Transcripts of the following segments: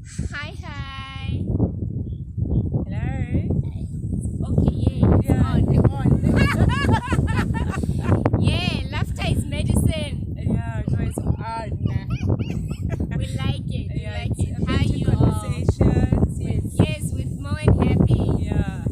Hi, hi. Hello. Okay, yeah, it's Yeah, on. on. Yeah, laughter is medicine. Yeah, no, it's on. We like it. We Yeah, like it's it. How authentic you all? conversations. Yes, with Mo and Happy. Yeah.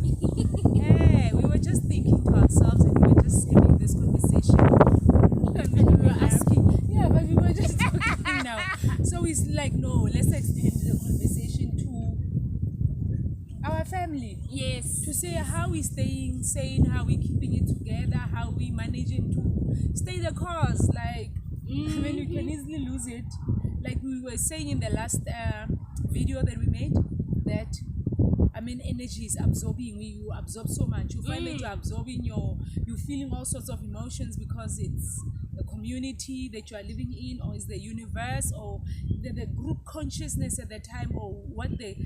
Hey, we were just thinking to ourselves and we were just having this conversation. And we were asking, yeah, but we were just talking now. So it's like, no, let's extend the conversation to our family. Yes. To say how we staying sane, how we keeping it together, how we managing to stay the course. Like, I mean, we can easily lose it. Like we were saying in the last video that we made, that I mean, energy is absorbing. You absorb so much. You find that you're absorbing you're feeling all sorts of emotions because it's the community that you are living in, or it's the universe, or the group consciousness at the time, or what the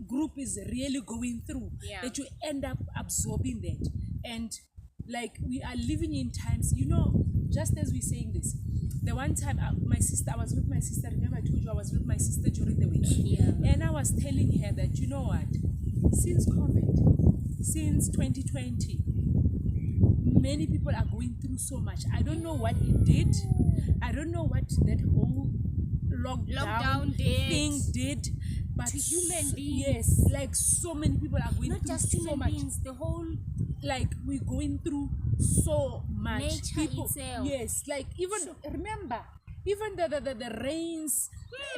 group is really going through, Yeah. that you end up absorbing that. And like we are living in times, just as we're saying this, the one time my sister, I was with my sister. Remember I told you I was with my sister during the week? Yeah. And I was telling her that, you know what, since COVID, since 2020, many people are going through so much. I don't know what it did. I don't know what that whole lockdown did. thing did, but To human beings. yes, like so many people are going Not through just so human much. beings, the whole Like we're going through so much. nature itself. Yes, like even remember, even the rains,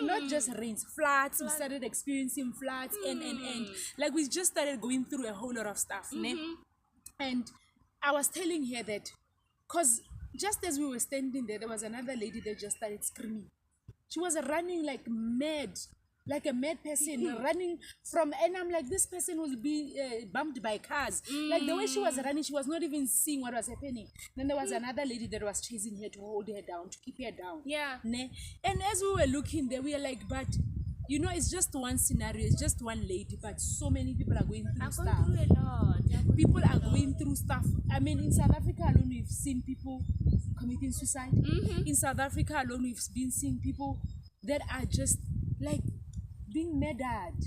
not just rains, floods. We started experiencing floods, and like we just started going through a whole lot of stuff. Ne? And I was telling her that, because just as we were standing there, there was another lady that just started screaming. She was running like mad, like a mad person, running from, and I'm like, this person will be bumped by cars. Like the way she was running, she was not even seeing what was happening. Then there was another lady that was chasing her to hold her down, to keep her down. Yeah. Ne? And as we were looking there, we were like, but it's just one scenario, it's just one lady, but so many people are going through I've stuff. gone through a lot. People are going through stuff. I mean, in South Africa alone, we've seen people committing suicide. In South Africa alone, we've been seeing people that are just like being murdered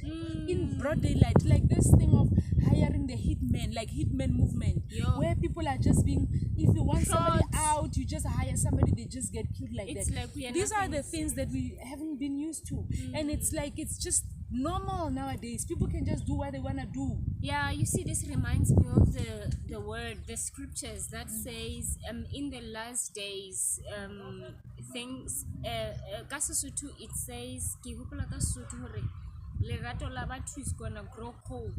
in broad daylight. Like this thing of hiring the hitmen, like hitman movement, where people are just being, if you want somebody out, you just hire somebody, they just get killed like It's that. like we are These are nothing. the things that we haven't been used to, and it's like it's just normal nowadays. People can just do what they want to do. Yeah, you see, this reminds me of the word, the scriptures that says, in the last days, things, ka Sesotho it says, ke hopola ka Sesotho hore lerato la batho is gonna grow cold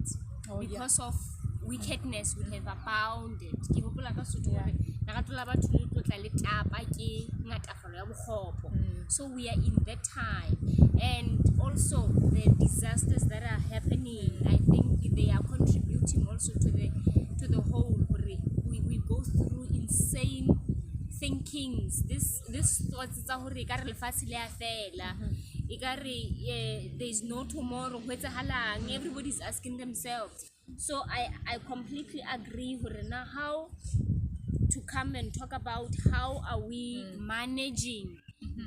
because of wickedness would have abounded. Ke hopola ka Sesotho hore lerato la batho le tlo tla le tapa ke ngatafalo ya bokgopo. So we are in that time, and also the disasters that are happening, I think they are contributing also to the whole. We go through insane thinkings, this thoughts tsa hore ka re lefatshe le a fela, there is no tomorrow, ho etsahalang. Everybody's asking themselves. So I completely agree hore now how to come and talk about how are we managing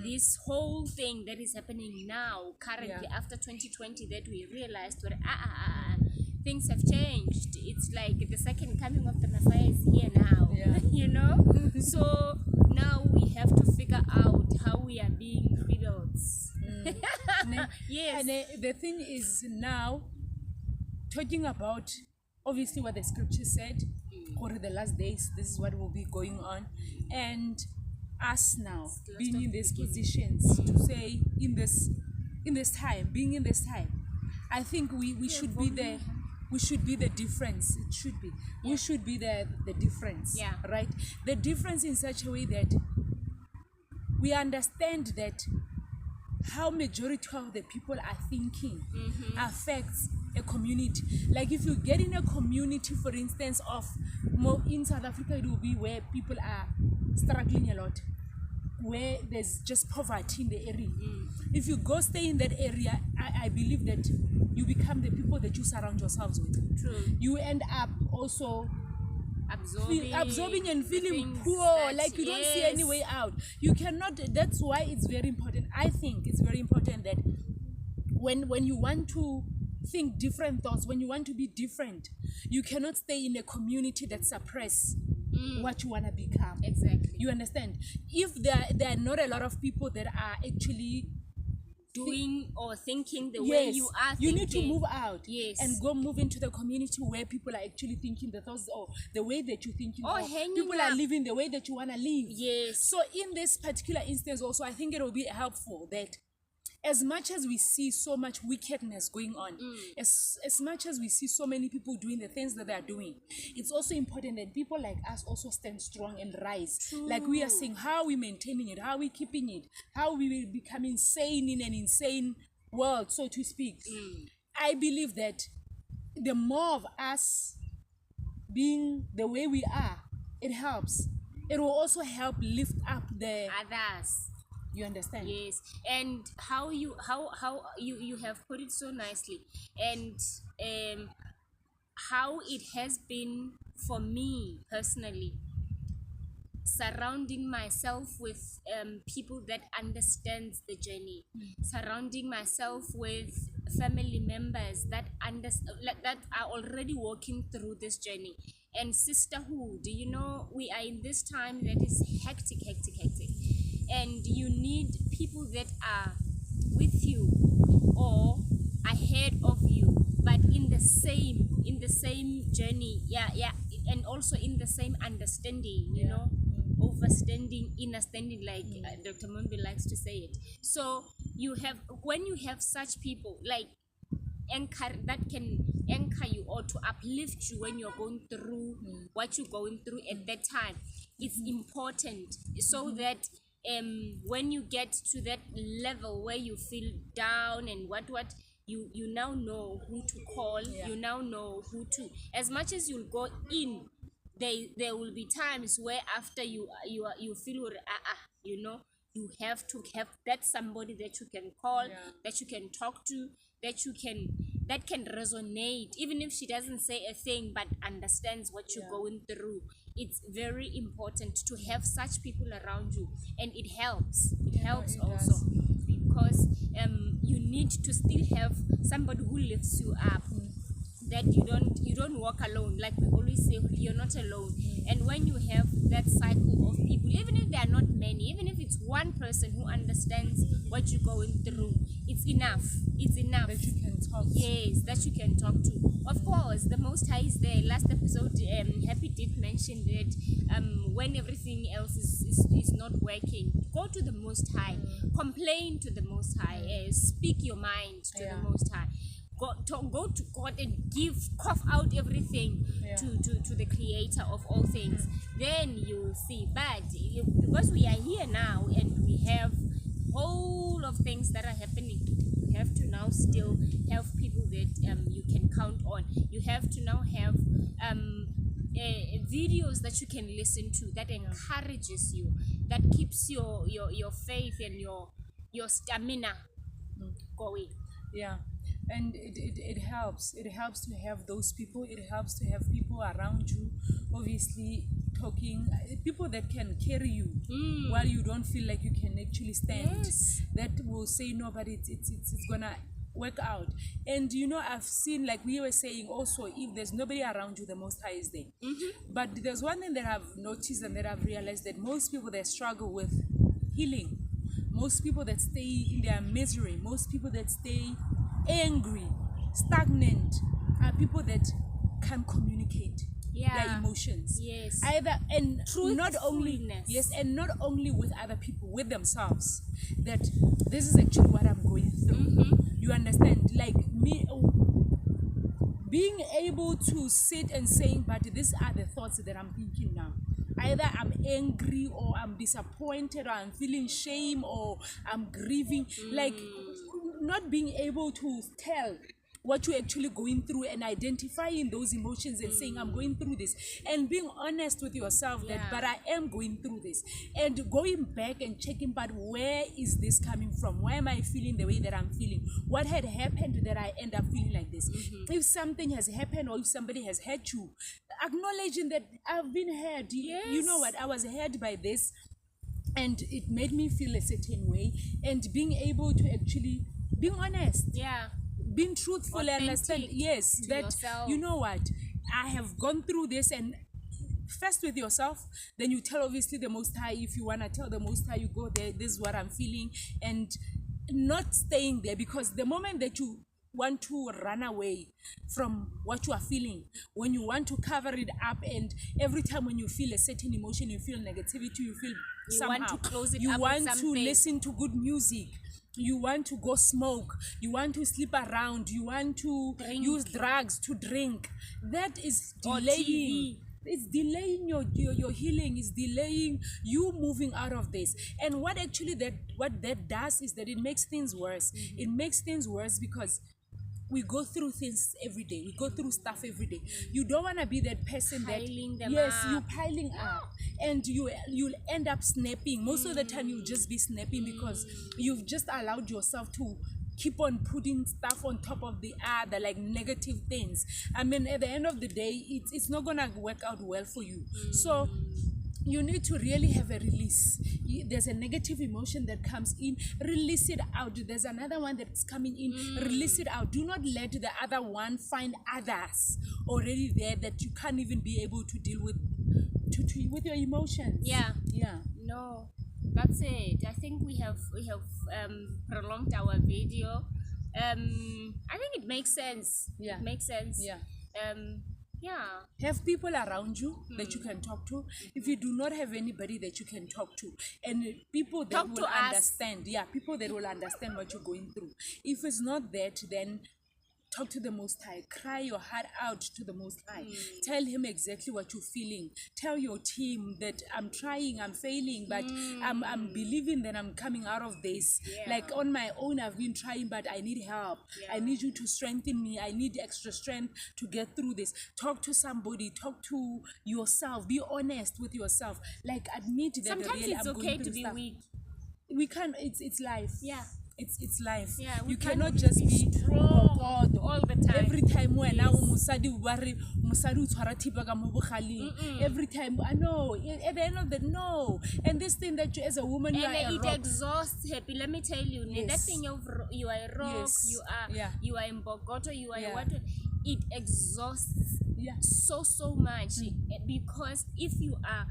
this whole thing that is happening now currently after 2020, that we realized that things have changed. It's like the second coming of the Messiah is here now. So now we have to figure out how we are being rebels. Yes. And the thing is now, talking about obviously what the scripture said, for the last days, this is what will be going on, and us now being in these positions to say in this time, being in this time, I think we should be the difference. It should be. We should be the difference. Yeah. Right? The difference in such a way that we understand that how majority of the people are thinking affects a community. Like if you get in a community, for instance, of more in South Africa, it will be where people are struggling a lot, where there's just poverty in the area. If you go stay in that area, I believe that you become the people that you surround yourselves with. True. You end up also absorbing and feeling things poor, that- like you don't see yes. any way out. You cannot. That's why it's very important. I think it's very important that when you want to think different thoughts, when you want to be different, you cannot stay in a community that suppress what you want to become. Exactly. You understand? If there are not a lot of people that are actually doing or thinking the way you are you thinking, need to move out. Yes. And go move into the community where people are actually thinking the thoughts or the way that you're thinking, Or or hanging people are up. living the way that you want to live. Yes. So in this particular instance also, I think it will be helpful that as much as we see so much wickedness going on, as much as we see so many people doing the things that they are doing, it's also important that people like us also stand strong and rise. True. Like we are saying, how are we maintaining it? How are we keeping it? How we will become insane in an insane world, so to speak. I believe that the more of us being the way we are, it helps. It will also help lift up the Others. you understand? Yes. And how you have put it so nicely, and how it has been for me personally, surrounding myself with people that understands the journey, surrounding myself with family members that that are already walking through this journey, and sisterhood. You know, we are in this time that is hectic, and you need people that are with you or ahead of you, but in the same journey, and also in the same understanding, you know, overstanding, understanding, like Dr. Mombi likes to say it. So when you have such people like anchor that can anchor you or to uplift you when you're going through what you're going through at that time, it's important, so that when you get to that level where you feel down and what you now know who to call. You now know who to, as much as you'll go in, there will be times where after you feel you know, you have to have that somebody that you can call, that you can talk to, that can resonate, even if she doesn't say a thing but understands what you're going through. It's very important to have such people around you, and it helps. It helps also, because you need to still have somebody who lifts you up, that you don't walk alone. Like we always say, you're not alone. And when you have that cycle of people, even if there are not many, even if it's one person who understands what you're going through, it's enough. That you can talk to. Yes, that you can talk to. Of course, the Most High is there. Last episode, Happy did mention that when everything else is not working, go to the Most High, complain to the Most High, speak your mind to the Most High. Go to God and cough out everything to the Creator of all things. Then you'll see. But because we are here now and we have whole of things that are happening, you have to now still have people that you can count on. You have to now have videos that you can listen to, that encourages you, that keeps your faith and your stamina going. Yeah, and it helps. It helps to have those people. It helps to have people around you, obviously talking, people that can carry you while you don't feel like you can actually stand. Yes. That will say no, but it's gonna work out. And you know, I've seen, like we were saying also, if there's nobody around you, the Most High is there. But there's one thing that I've noticed and that I've realized, that most people that struggle with healing, most people that stay in their misery, most people that stay angry, stagnant, are people that can't communicate their emotions. Yes. Either, and not only Truthfulness. and not only with other people, with themselves, that this is actually what I'm going through. You understand? Like me, being able to sit and saying, but these are the thoughts that I'm thinking now. Either I'm angry, or I'm disappointed, or I'm feeling shame, or I'm grieving. Like, not being able to tell what you're actually going through and identifying those emotions and saying, I'm going through this, and being honest with yourself that, but I am going through this, and going back and checking, but where is this coming from? Why am I feeling the way that I'm feeling? What had happened that I end up feeling like this? If something has happened, or if somebody has hurt you, acknowledging that I've been hurt. You know what? I was hurt by this, and it made me feel a certain way, and being able to actually being honest, Yeah. being truthful, and understand, Authentic yes, to that yourself. you know what, I have gone through this. And first with yourself, then you tell obviously the Most High. If you want to tell the Most High, you go there, this is what I'm feeling, and not staying there, because the moment that you want to run away from what you are feeling, when you want to cover it up, and every time when you feel a certain emotion, you feel negativity, you feel You somehow, want to close it you up with want to something. listen to good music, you want to go smoke, you want to sleep around, you want to Drink. use drugs, to drink, that is Or delaying. TV. It's delaying your healing. It's delaying you moving out of this. And what that does is that it makes things worse. It makes things worse because we go through things every day. We go through stuff every day. You don't want to be that person Piling that them yes, up. you piling up, and you'll end up snapping. Most of the time, you'll just be snapping because you've just allowed yourself to keep on putting stuff on top of the other, like negative things. I mean, at the end of the day, it's not gonna work out well for you. So you need to really have a release. There's a negative emotion that comes in, release it out. There's another one that's coming in, release it out. Do not let the other one find others already there that you can't even be able to deal with with your emotions. Yeah. Yeah. No, that's it. I think we have prolonged our video. I think it makes sense. Yeah. It makes sense. Yeah. Yeah. Have people around you that you can talk to. If you do not have anybody that you can talk to, and people that Talk will to us. understand, people that will understand what you're going through. If it's not that, then talk to the Most High. Cry your heart out to the Most High. Tell him exactly what you're feeling. Tell your team that I'm trying, I'm failing, but I'm believing that I'm coming out of this. Yeah. Like on my own, I've been trying, but I need help. Yeah. I need you to strengthen me. I need extra strength to get through this. Talk to somebody. Talk to yourself. Be honest with yourself. Like admit that Sometimes really it's I'm okay going to through be stuff. weak. We can't. It's life. Yeah. It's life. Yeah, we You can't cannot always just be be strong bokodo all the time. every time when Yes. mosadi o tshwara thipa ka mo bogaleng. Every time I know at the end of the no, and this thing that you as a woman, you And are a it rock. exhausts happy. Let me tell you, that Yes. thing of you are a rock, Yes. Yeah. you are in Bogoto, you are Yeah. what? It exhausts Yeah. so much because if you are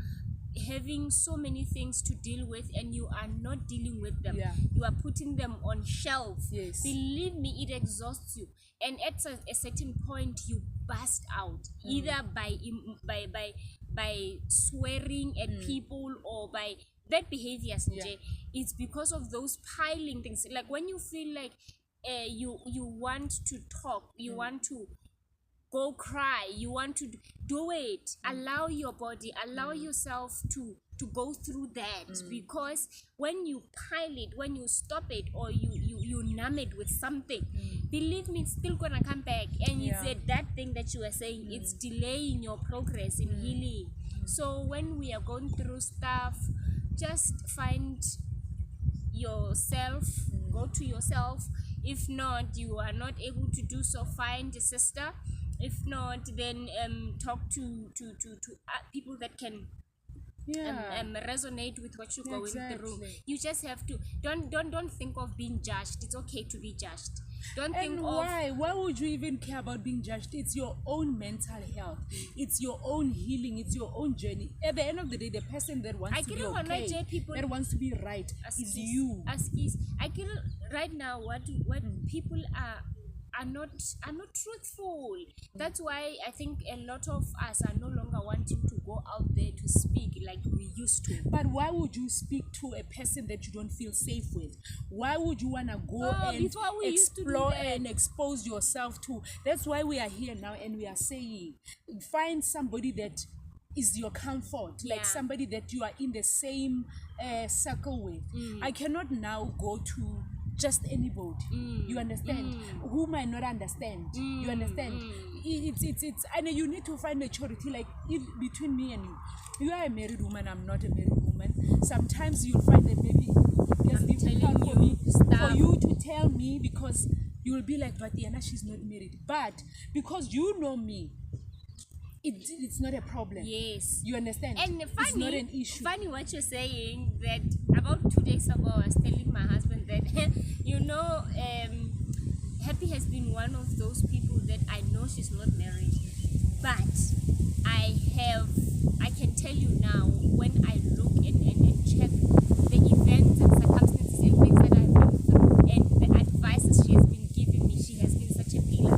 having so many things to deal with and you are not dealing with them, Yeah. you are putting them on shelf. Yes. Believe me, it exhausts you, and at a certain point you burst out, either by swearing at people or by bad behaviors. Yeah. It's because of those piling things. Like when you feel like you want to talk, you want to go cry, you want to do it, allow your body, allow yourself to go through that, because when you pile it, when you stop it, or you numb it with something, believe me, it's still gonna come back. And Yeah. it's that thing that you were saying, it's delaying your progress in healing. So when we are going through stuff, just find yourself, go to yourself. If not, you are not able to do so, find a sister. If not, then talk to people that can Yeah. resonate with what you're going through. Exactly. You just have to don't think of being judged. It's okay to be judged. Don't think And of why would you even care about being judged? It's your own mental health. It's your own healing. It's your own journey. At the end of the day, the person that wants I to be can't wanna okay, judge people. that wants to be right, is you. I can right now what people are not truthful. That's why I think a lot of us are no longer wanting to go out there to speak like we used to. But why would you speak to a person that you don't feel safe with? Why would you want to go and before we used to do explore that. and expose yourself to? That's why we are here now, and we are saying, find somebody that is your comfort, Yeah. like somebody that you are in the same circle with. I cannot now go to just anybody. You understand? Who might not understand. You understand? It's and you need to find maturity, like between me and you. You are a married woman, I'm not a married woman. Sometimes you'll find that maybe it's difficult telling for me, you stuff. for you to tell me, because you will be like, but Diana, she's not married. But because you know me, it's not a problem. Yes. You understand? And it's funny, not an issue. funny what you're saying, that about 2 days ago I was telling my husband that one of those people that I know she's not married, but I can tell you now, when I look and check the events and circumstances and things that I've been through and the advices she has been giving me, she has been such a pillar.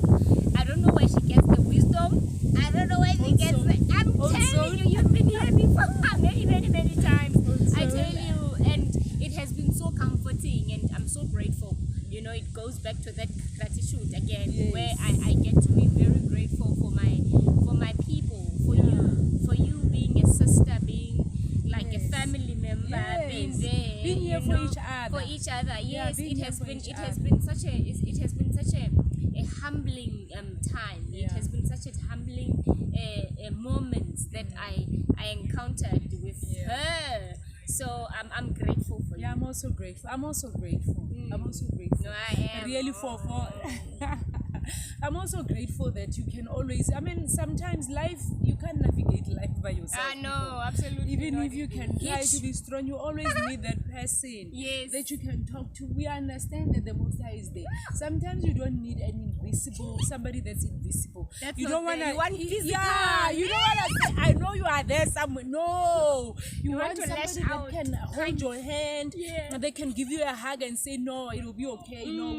I don't know where she gets the wisdom. I don't know where she gets the... I'm telling you, you've been here before many times. I tell you, and it has been so comforting, and I'm so grateful. You know, it goes back to that gratitude again, where I get to be very grateful for my people, for you being a sister, being like a family member, being there, being here you for know, each other. For each other, yes, being it here has for been each it has other. been such a humbling time. It has been such a humbling moments that I encountered with her. So I'm grateful for you. Yeah, I'm also grateful. I'm also grateful. No, I am Really for I'm also grateful that you can always, I mean, sometimes life, you can't navigate life by yourself. No, absolutely Even not. if you can try to be strong, you always need that person Yes. that you can talk to. We understand that the Most High is there. Sometimes you don't need an invisible, somebody that's invisible. That's you not don't there. want You want physical. Yeah, you don't want to say, I know you are there somewhere. No. You want want to lash somebody out. that can hold your hand, Yeah. and they can give you a hug and say, no, it will be okay. No,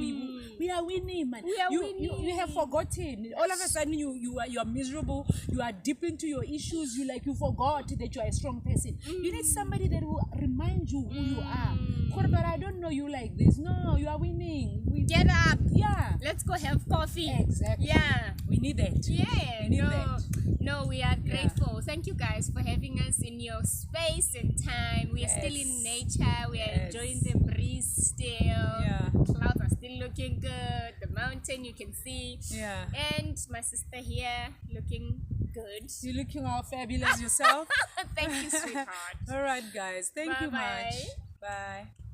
we are winning, man. We are you, winning. You have forgotten. All of a sudden, you are miserable. You are deep into your issues. You forgot that you are a strong person. You need somebody that will remind you who you are. But I don't know you like this. No, you are winning. Get up. Yeah. Let's go have coffee. Exactly. Yeah. We need that. Yeah. We need that. No, we are grateful. Thank you guys for having us in your space and time. We are still Yes. in nature. We are enjoying the breeze still. Yeah. Clouds are still looking good. The mountain you can see. Yeah. And my sister here looking good. You're looking all fabulous yourself. Thank you, sweetheart. All right, guys. Thank you Bye-bye. much. Bye.